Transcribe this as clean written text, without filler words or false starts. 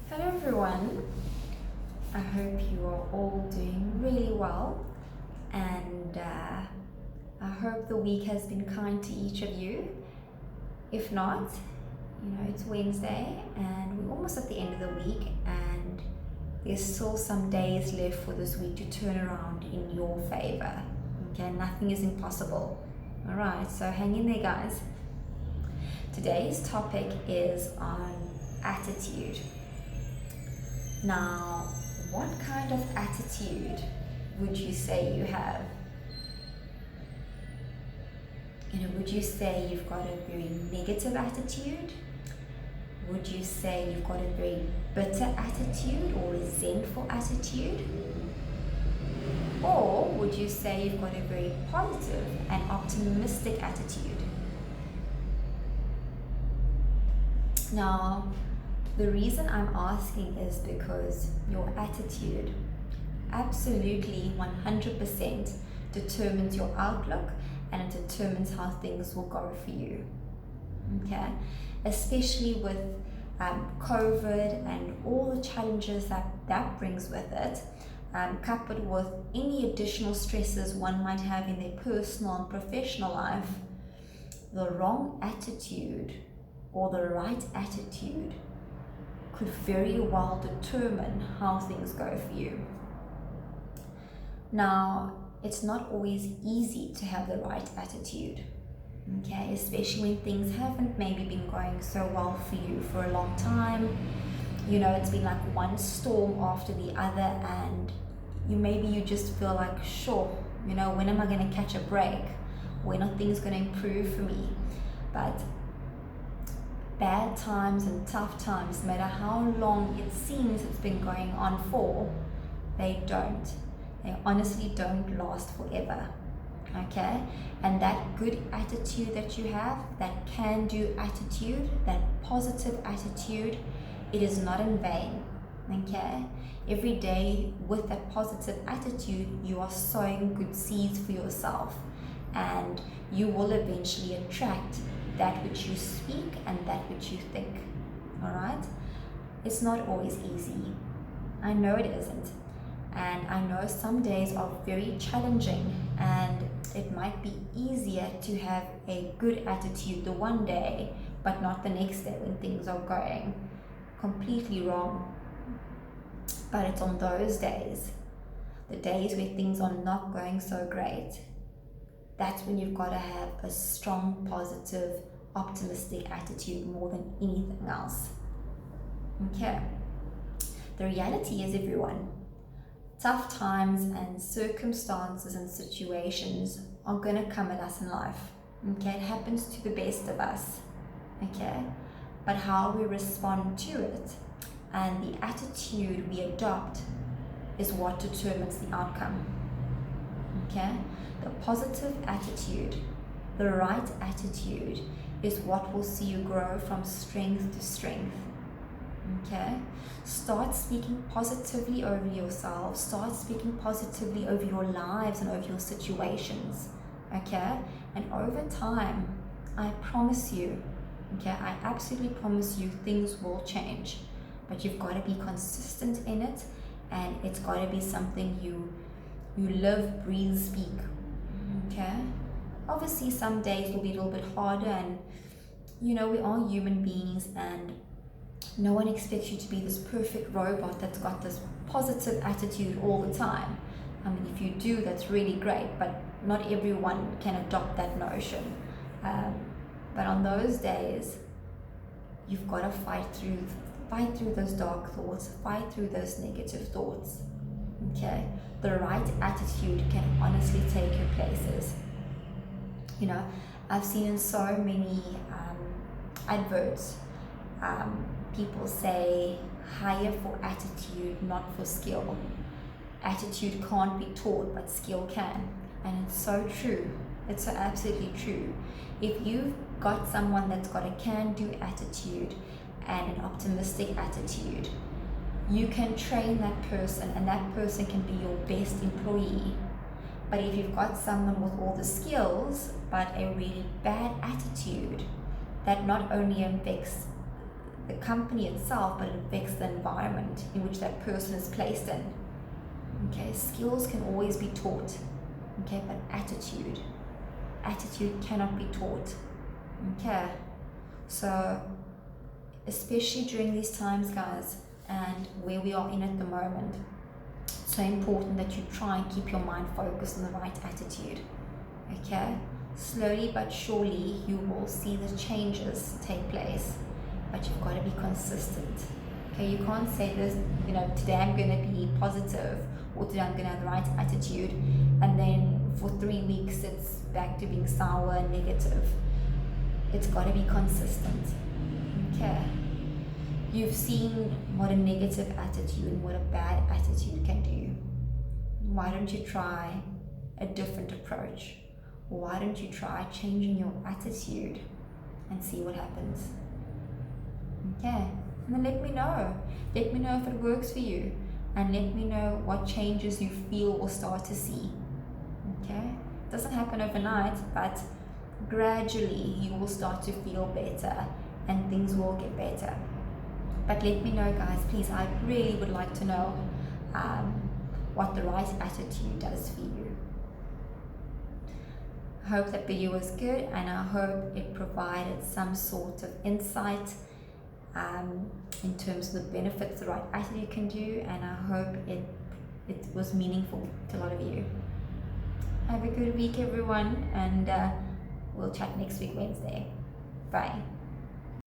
Hello everyone, I hope you are all doing really well and I hope the week has been kind to each of you. If not, it's Wednesday and we're almost at the end of the week and there's still some days left for this week to turn around in your favor. Okay, nothing is impossible. Alright, so hang in there guys. Today's topic is on attitude. Now, what kind of attitude would you say you have? Would you say you've got a very negative attitude? Would you say you've got a very bitter attitude or resentful attitude? Or would you say you've got a very positive and optimistic attitude? Now, the reason I'm asking is because your attitude absolutely 100% determines your outlook and it determines how things will go for you. Okay? Especially with COVID and all the challenges that brings with it, coupled with any additional stresses one might have in their personal and professional life, the wrong attitude or the right attitude could very well determine how things go for you. Now, it's not always easy to have the right attitude, okay? Especially when things haven't maybe been going so well for you for a long time. It's been like one storm after the other and you just feel like, sure, when am I going to catch a break? When are things going to improve for me? But bad times and tough times, no matter how long it seems it's been going on for, they honestly don't last forever. Okay? And that good attitude that you have, that can-do attitude, that positive attitude, it is not in vain. Okay? Every day with that positive attitude, you are sowing good seeds for yourself and you will eventually attract that which you speak and that which you think. All right? It's not always easy. I know it isn't. And I know some days are very challenging and it might be easier to have a good attitude the one day, but not the next day when things are going completely wrong. But it's on those days, the days where things are not going so great, that's when you've got to have a strong, positive, optimistic attitude more than anything else. Okay. The reality is, everyone, tough times and circumstances and situations are going to come at us in life. Okay. It happens to the best of us. Okay. But how we respond to it and the attitude we adopt is what determines the outcome. Okay. The positive attitude, the right attitude, is what will see you grow from strength to strength. Okay? Start speaking positively over yourself. Start speaking positively over your lives and over your situations. Okay? And over time, I promise you, okay, I absolutely promise you, things will change. But you've got to be consistent in it, and it's got to be something you live, breathe, speak. Okay? Obviously, some days will be a little bit harder, and we are human beings, and no one expects you to be this perfect robot that's got this positive attitude all the time. I mean, if you do, that's really great, but not everyone can adopt that notion. But on those days, you've got to fight through those dark thoughts, fight through those negative thoughts. Okay? The right attitude can honestly take you places. I've seen in so many adverts, people say, hire for attitude, not for skill. Attitude can't be taught, but skill can. And it's so true. It's so absolutely true. If you've got someone that's got a can-do attitude and an optimistic attitude, you can train that person and that person can be your best employee. But if you've got someone with all the skills but a really bad attitude, that not only affects the company itself, but it affects the environment in which that person is placed in. Okay, skills can always be taught, okay, but attitude cannot be taught. Okay, so especially during these times, guys, and where we are in at the moment, it's so important that you try and keep your mind focused on the right attitude. Okay, slowly but surely you will see the changes take place, but you've got to be consistent. Okay, you can't say this, today I'm going to be positive, or today I'm going to have the right attitude, and then for 3 weeks it's back to being sour and negative. It's got to be consistent. Okay, you've seen what a negative attitude and what a bad attitude can do. Why don't you try a different approach? Why don't you try changing your attitude and see what happens? Okay, and then let me know if it works for you, and let me know what changes you feel or start to see. Okay, it doesn't happen overnight, but gradually you will start to feel better and things will get better. But let me know, guys, please. I really would like to know what the right attitude does for you. I hope that video was good, and I hope it provided some sort of insight in terms of the benefits the right attitude can do, and I hope it was meaningful to a lot of you. Have a good week, everyone, and we'll chat next week, Wednesday. Bye.